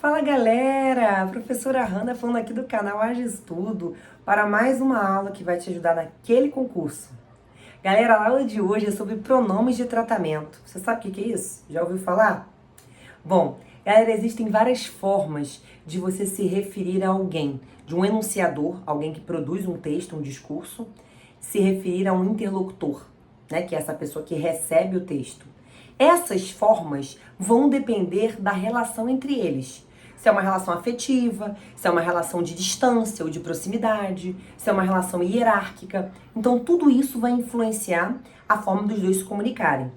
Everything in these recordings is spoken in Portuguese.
Fala galera, professora Hanna falando aqui do canal Age Estudo para mais uma aula que vai te ajudar naquele concurso. Galera, a aula de hoje é sobre pronomes de tratamento. Você sabe o que é isso? Já ouviu falar? Bom, galera, existem várias formas de você se referir a alguém, de um enunciador, alguém que produz um texto, um discurso, se referir a um interlocutor, né, que é essa pessoa que recebe o texto. Essas formas vão depender da relação entre eles. Se é uma relação afetiva, se é uma relação de distância ou de proximidade, se é uma relação hierárquica. Então, tudo isso vai influenciar a forma dos dois se comunicarem.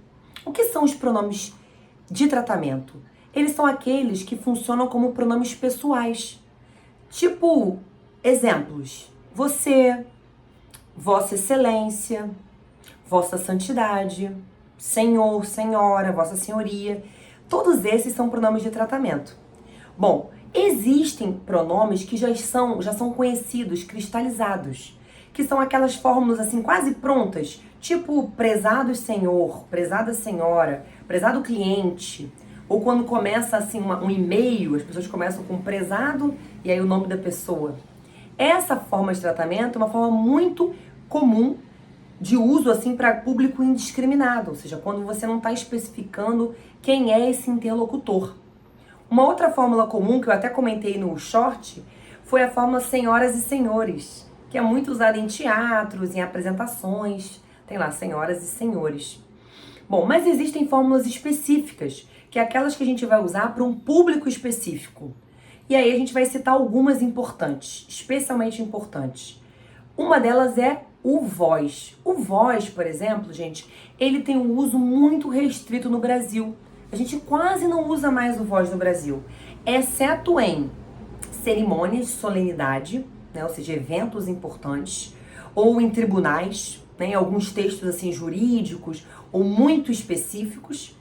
O que são os pronomes de tratamento? Eles são aqueles que funcionam como pronomes pessoais. Tipo, exemplos: você, Vossa Excelência, Vossa Santidade, Senhor, Senhora, Vossa Senhoria. Todos esses são pronomes de tratamento. Bom, existem pronomes que já são conhecidos, cristalizados, que são aquelas fórmulas assim quase prontas, tipo prezado senhor, prezada senhora, prezado cliente, ou quando começa assim um e-mail, as pessoas começam com prezado e aí o nome da pessoa. Essa forma de tratamento é uma forma muito comum de uso assim para público indiscriminado, ou seja, quando você não está especificando quem é esse interlocutor. Uma outra fórmula comum que eu até comentei no short foi a fórmula senhoras e senhores, que é muito usada em teatros, em apresentações, tem lá senhoras e senhores. Bom, mas existem fórmulas específicas, que é aquelas que a gente vai usar para um público específico. E aí a gente vai citar algumas importantes, especialmente importantes. Uma delas é o vós. O vós, por exemplo, gente, ele tem um uso muito restrito no Brasil. A gente quase não usa mais o vós no Brasil, exceto em cerimônias de solenidade, né, ou seja, eventos importantes, ou em tribunais, né, em alguns textos assim jurídicos ou muito específicos.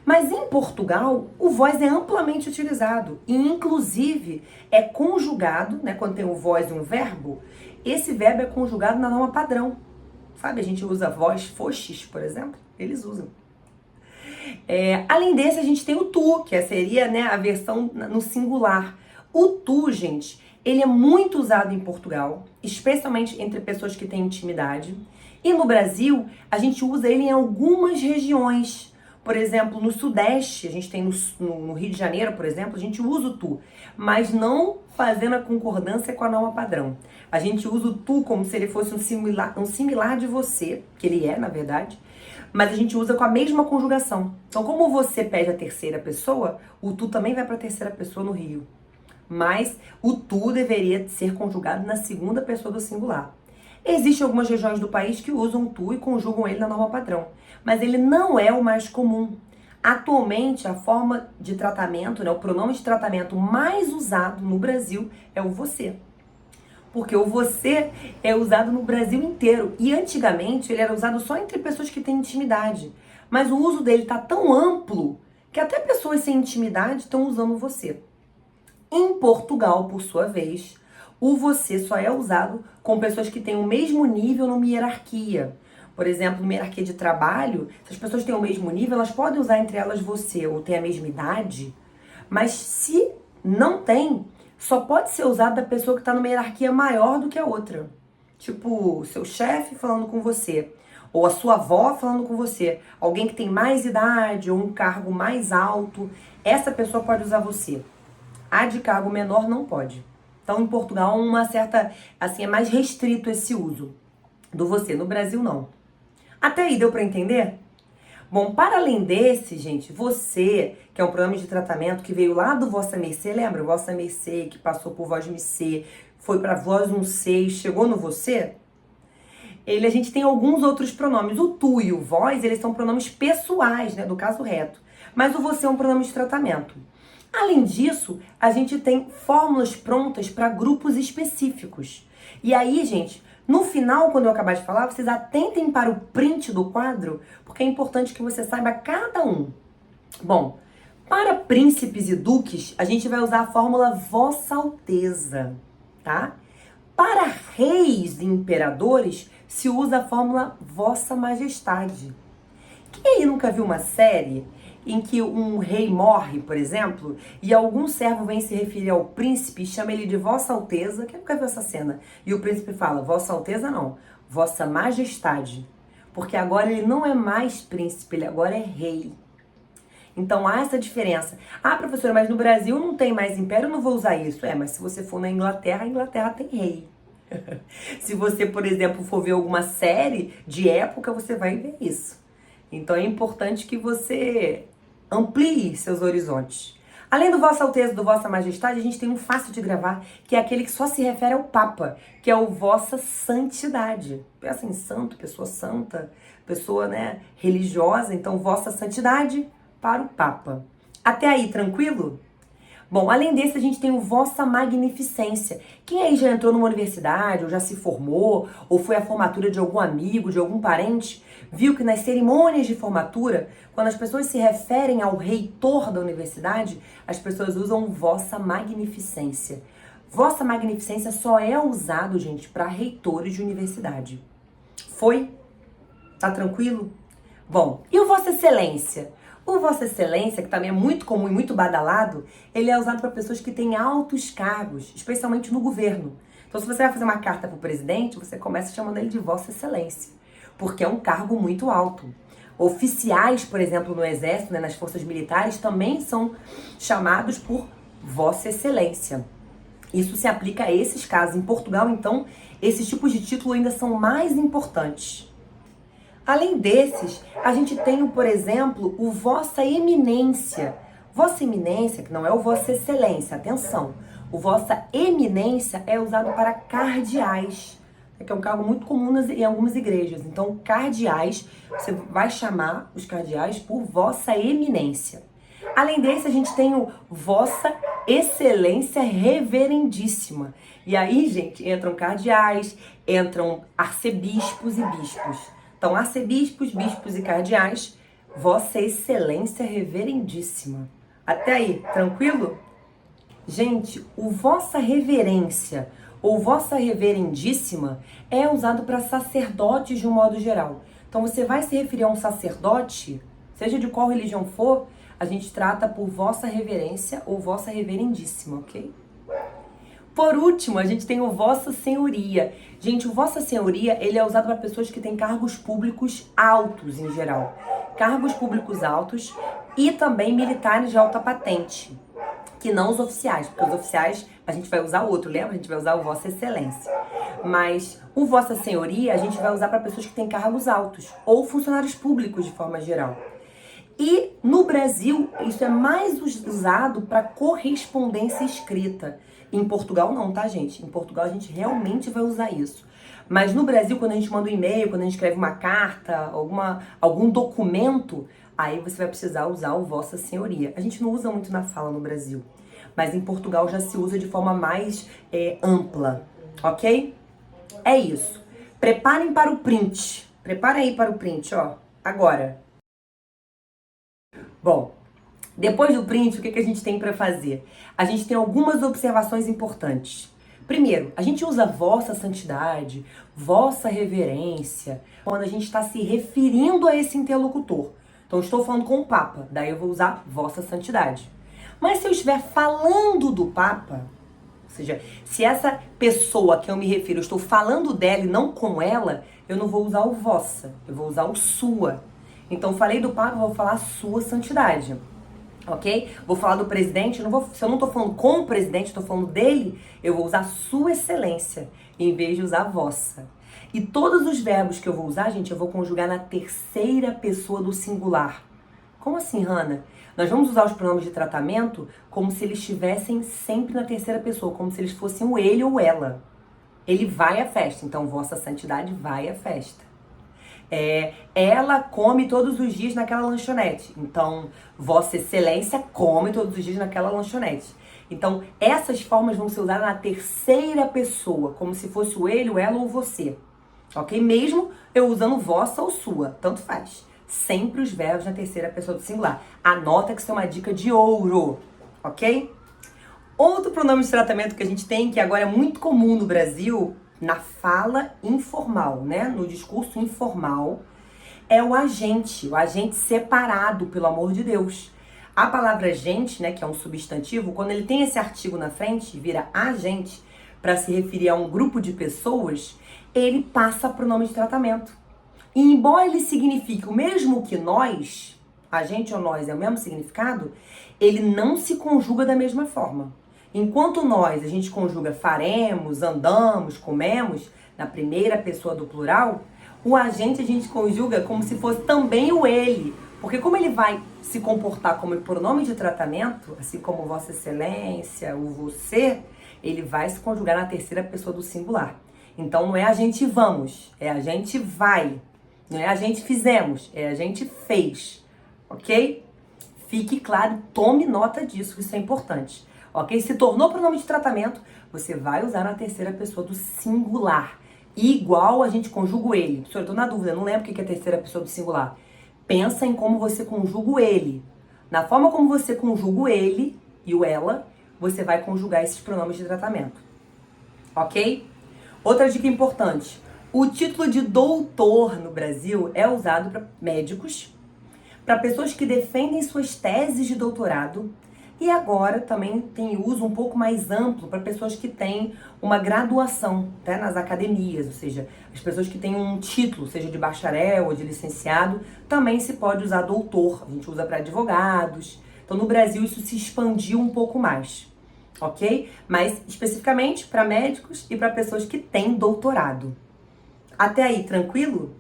Mas em Portugal, o vós é amplamente utilizado e, inclusive, é conjugado, né, quando tem o vós e um verbo, esse verbo é conjugado na norma padrão. Sabe, a gente usa vós, fostes, por exemplo, eles usam. Além desse, a gente tem o tu, que seria, né, a versão no singular. O tu, gente, ele é muito usado em Portugal, especialmente entre pessoas que têm intimidade. E no Brasil, a gente usa ele em algumas regiões. Por exemplo, no Sudeste, a gente tem no Rio de Janeiro, por exemplo, a gente usa o tu, mas não fazendo a concordância com a norma padrão. A gente usa o tu como se ele fosse um similar de você, que ele é, na verdade, mas a gente usa com a mesma conjugação. Então, como você pede a terceira pessoa, o tu também vai para a terceira pessoa no Rio. Mas o tu deveria ser conjugado na segunda pessoa do singular. Existem algumas regiões do país que usam tu e conjugam ele na norma padrão, mas ele não é o mais comum. Atualmente, a forma de tratamento, né, o pronome de tratamento mais usado no Brasil é o você. Porque o você é usado no Brasil inteiro. E antigamente ele era usado só entre pessoas que têm intimidade. Mas o uso dele está tão amplo que até pessoas sem intimidade estão usando o você. Em Portugal, por sua vez, o você só é usado com pessoas que têm o mesmo nível numa hierarquia. Por exemplo, numa hierarquia de trabalho, se as pessoas têm o mesmo nível, elas podem usar entre elas você ou têm a mesma idade. Mas se não tem, só pode ser usado da pessoa que está numa hierarquia maior do que a outra. Tipo, seu chefe falando com você, ou a sua avó falando com você. Alguém que tem mais idade ou um cargo mais alto, essa pessoa pode usar você. A de cargo menor não pode. Então, em Portugal, é mais restrito esse uso do você. No Brasil, não. Até aí, deu para entender? Bom, para além desse, gente, você, que é um programa de tratamento que veio lá do Vossa Mercê, lembra? Vossa Mercê, que passou por Vós Mercê, foi para Vós um Sei, chegou no você? A gente tem alguns outros pronomes. O tu e o vós, eles são pronomes pessoais, né, do caso reto. Mas o você é um pronome de tratamento. Além disso, a gente tem fórmulas prontas para grupos específicos. E aí, gente, no final, quando eu acabar de falar, vocês atentem para o print do quadro, porque é importante que você saiba cada um. Bom, para príncipes e duques, a gente vai usar a fórmula Vossa Alteza, tá? Para reis e imperadores, se usa a fórmula Vossa Majestade. Quem aí nunca viu uma série em que um rei morre, por exemplo, e algum servo vem se referir ao príncipe e chama ele de Vossa Alteza, quem nunca viu essa cena? E o príncipe fala, Vossa Alteza não, Vossa Majestade, porque agora ele não é mais príncipe, ele agora é rei. Então há essa diferença. Ah, professora, mas no Brasil não tem mais império, eu não vou usar isso. Mas se você for na Inglaterra, a Inglaterra tem rei. Se você, por exemplo, for ver alguma série de época, você vai ver isso. Então é importante que você amplie seus horizontes. Além do Vossa Alteza e do Vossa Majestade, a gente tem um fácil de gravar, que é aquele que só se refere ao Papa, que é o Vossa Santidade. Pensa em santo, pessoa santa, pessoa, né, religiosa, então Vossa Santidade para o Papa. Até aí, tranquilo? Bom, além desse, a gente tem o Vossa Magnificência. Quem aí já entrou numa universidade, ou já se formou, ou foi à formatura de algum amigo, de algum parente, viu que nas cerimônias de formatura, quando as pessoas se referem ao reitor da universidade, as pessoas usam Vossa Magnificência. Vossa Magnificência só é usado, gente, para reitores de universidade. Foi? Tá tranquilo? Bom, e o Vossa Excelência? O Vossa Excelência, que também é muito comum e muito badalado, ele é usado para pessoas que têm altos cargos, especialmente no governo. Então, se você vai fazer uma carta para o presidente, você começa chamando ele de Vossa Excelência, porque é um cargo muito alto. Oficiais, por exemplo, no Exército, né, nas forças militares, também são chamados por Vossa Excelência. Isso se aplica a esses casos. Em Portugal, então, esses tipos de título ainda são mais importantes. Além desses, a gente tem, por exemplo, o Vossa Eminência. Vossa Eminência, que não é o Vossa Excelência, atenção. O Vossa Eminência é usado para cardeais, que é um cargo muito comum em algumas igrejas. Então, cardeais, você vai chamar os cardeais por Vossa Eminência. Além desse, a gente tem o Vossa Excelência Reverendíssima. E aí, gente, entram cardeais, entram arcebispos e bispos. Então, arcebispos, bispos e cardeais, Vossa Excelência Reverendíssima. Até aí, tranquilo? Gente, o Vossa Reverência ou Vossa Reverendíssima é usado para sacerdotes de um modo geral. Então, você vai se referir a um sacerdote, seja de qual religião for, a gente trata por Vossa Reverência ou Vossa Reverendíssima, ok? Por último, a gente tem o Vossa Senhoria. Gente, o Vossa Senhoria, ele é usado para pessoas que têm cargos públicos altos, em geral. Cargos públicos altos e também militares de alta patente, que não os oficiais, porque os oficiais a gente vai usar outro, lembra? A gente vai usar o Vossa Excelência. Mas o Vossa Senhoria a gente vai usar para pessoas que têm cargos altos ou funcionários públicos de forma geral. E no Brasil, isso é mais usado para correspondência escrita. Em Portugal não, tá, gente? Em Portugal a gente realmente vai usar isso. Mas no Brasil, quando a gente manda um e-mail, quando a gente escreve uma carta, algum documento, aí você vai precisar usar o Vossa Senhoria. A gente não usa muito na fala no Brasil, mas em Portugal já se usa de forma mais ampla, ok? É isso. Preparem para o print. Preparem aí para o print, ó. Agora. Bom, depois do print, o que a gente tem para fazer? A gente tem algumas observações importantes. Primeiro, a gente usa Vossa Santidade, Vossa Reverência, quando a gente está se referindo a esse interlocutor. Então, eu estou falando com o Papa, daí eu vou usar Vossa Santidade. Mas se eu estiver falando do Papa, ou seja, se essa pessoa a que eu me refiro, eu estou falando dela e não com ela, eu não vou usar o Vossa, eu vou usar o Sua. Então, falei do Papa, eu vou falar Sua Santidade. Ok? Vou falar do presidente, se eu não tô falando com o presidente, tô falando dele, eu vou usar Sua Excelência, em vez de usar Vossa. E todos os verbos que eu vou usar, gente, eu vou conjugar na terceira pessoa do singular. Como assim, Hannah? Nós vamos usar os pronomes de tratamento como se eles estivessem sempre na terceira pessoa, como se eles fossem o ele ou ela. Ele vai à festa, então Vossa Santidade vai à festa. Ela come todos os dias naquela lanchonete. Então, Vossa Excelência come todos os dias naquela lanchonete. Então, essas formas vão ser usadas na terceira pessoa, como se fosse o ele, o ela ou você. Ok? Mesmo eu usando vossa ou sua, tanto faz. Sempre os verbos na terceira pessoa do singular. Anota que isso é uma dica de ouro, ok? Outro pronome de tratamento que a gente tem, que agora é muito comum no Brasil, na fala informal, né? No discurso informal, é o agente separado pelo amor de Deus. A palavra agente, né, que é um substantivo, quando ele tem esse artigo na frente, vira agente, para se referir a um grupo de pessoas, ele passa pronome de tratamento. E embora ele signifique o mesmo que nós, agente ou nós é o mesmo significado, ele não se conjuga da mesma forma. Enquanto nós, a gente conjuga faremos, andamos, comemos, na primeira pessoa do plural, o agente a gente conjuga como se fosse também o ele. Porque como ele vai se comportar como pronome de tratamento, assim como Vossa Excelência, o você, ele vai se conjugar na terceira pessoa do singular. Então não é a gente vamos, é a gente vai. Não é a gente fizemos, é a gente fez. Ok? Fique claro, tome nota disso, isso é importante. Ok? Se tornou pronome de tratamento, você vai usar na terceira pessoa do singular. Igual a gente conjuga o ele. Professor, eu tô na dúvida, não lembro o que é a terceira pessoa do singular. Pensa em como você conjuga o ele. Na forma como você conjuga o ele e o ela, você vai conjugar esses pronomes de tratamento. Ok? Outra dica importante. O título de doutor no Brasil é usado para médicos, para pessoas que defendem suas teses de doutorado, e agora também tem uso um pouco mais amplo para pessoas que têm uma graduação, né, nas academias, ou seja, as pessoas que têm um título, seja de bacharel ou de licenciado, também se pode usar doutor, a gente usa para advogados. Então no Brasil isso se expandiu um pouco mais, ok? Mas especificamente para médicos e para pessoas que têm doutorado. Até aí, tranquilo?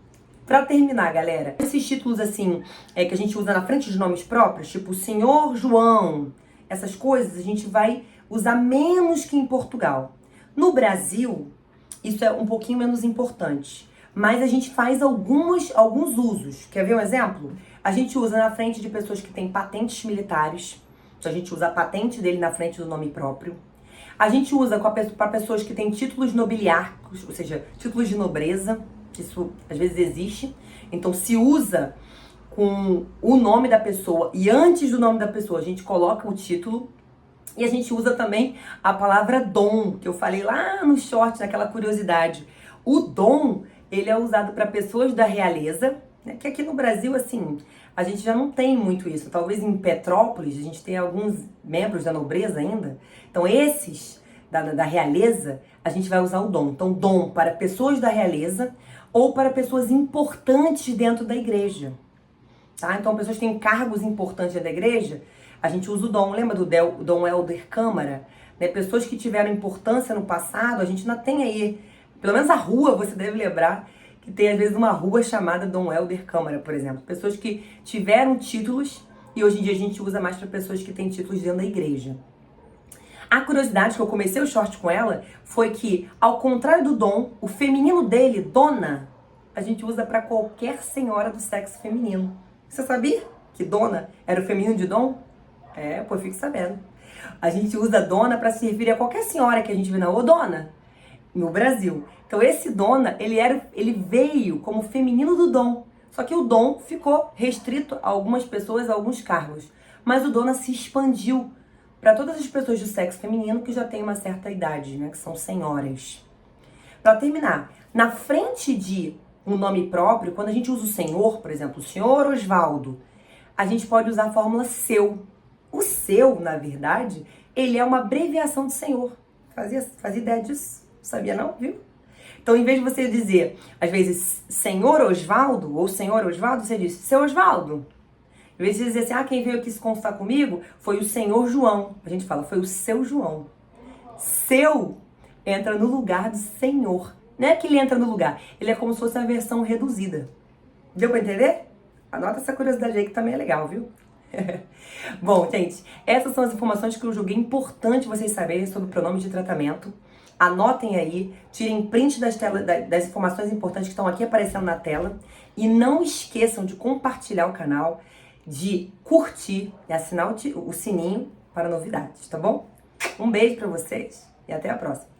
Para terminar, galera, esses títulos assim, que a gente usa na frente de nomes próprios, tipo Senhor João, essas coisas a gente vai usar menos que em Portugal. No Brasil, isso é um pouquinho menos importante, mas a gente faz alguns usos. Quer ver um exemplo? A gente usa na frente de pessoas que têm patentes militares, então a gente usa a patente dele na frente do nome próprio. A gente usa para pessoas que têm títulos nobiliárquicos, ou seja, títulos de nobreza, isso às vezes existe. Então se usa com o nome da pessoa e antes do nome da pessoa a gente coloca o título. E a gente usa também a palavra dom, que eu falei lá no short, naquela curiosidade. O dom, ele é usado para pessoas da realeza, né? Que aqui no Brasil, assim, a gente já não tem muito isso. Talvez em Petrópolis a gente tenha alguns membros da nobreza ainda. Então esses da realeza, a gente vai usar o dom. Então dom para pessoas da realeza ou para pessoas importantes dentro da igreja. Tá? Então pessoas que têm cargos importantes da igreja, a gente usa o dom. Lembra do Dom Helder Câmara? Né? Pessoas que tiveram importância no passado, a gente ainda tem aí, pelo menos a rua, você deve lembrar, que tem às vezes uma rua chamada Dom Helder Câmara, por exemplo. Pessoas que tiveram títulos e hoje em dia a gente usa mais para pessoas que têm títulos dentro da igreja. A curiosidade que eu comecei o short com ela foi que, ao contrário do dom, o feminino dele, dona, a gente usa para qualquer senhora do sexo feminino. Você sabia que dona era o feminino de dom? Pô, fique sabendo. A gente usa dona para se referir a qualquer senhora que a gente vê na dona no Brasil. Então esse dona, ele veio como feminino do dom. Só que o dom ficou restrito a algumas pessoas, a alguns cargos. Mas o dona se expandiu para todas as pessoas do sexo feminino que já têm uma certa idade, né? Que são senhoras. Para terminar, na frente de um nome próprio, quando a gente usa o senhor, por exemplo, o senhor Osvaldo, a gente pode usar a fórmula seu. O seu, na verdade, ele é uma abreviação de senhor. Fazia ideia disso? Sabia não, viu? Então, em vez de você dizer, às vezes, senhor Osvaldo, ou senhor Osvaldo, você diz, seu Osvaldo. Em vez de dizer assim, quem veio aqui se consultar comigo foi o senhor João. A gente fala, foi o seu João. Seu entra no lugar do senhor. Não é que ele entra no lugar, ele é como se fosse uma versão reduzida. Deu pra entender? Anota essa curiosidade aí que também é legal, viu? Bom, gente, essas são as informações que eu julguei importante vocês saberem sobre o pronome de tratamento. Anotem aí, tirem print das informações importantes que estão aqui aparecendo na tela. E não esqueçam de compartilhar o canal, de curtir e assinar o sininho para novidades, tá bom? Um beijo pra vocês e até a próxima.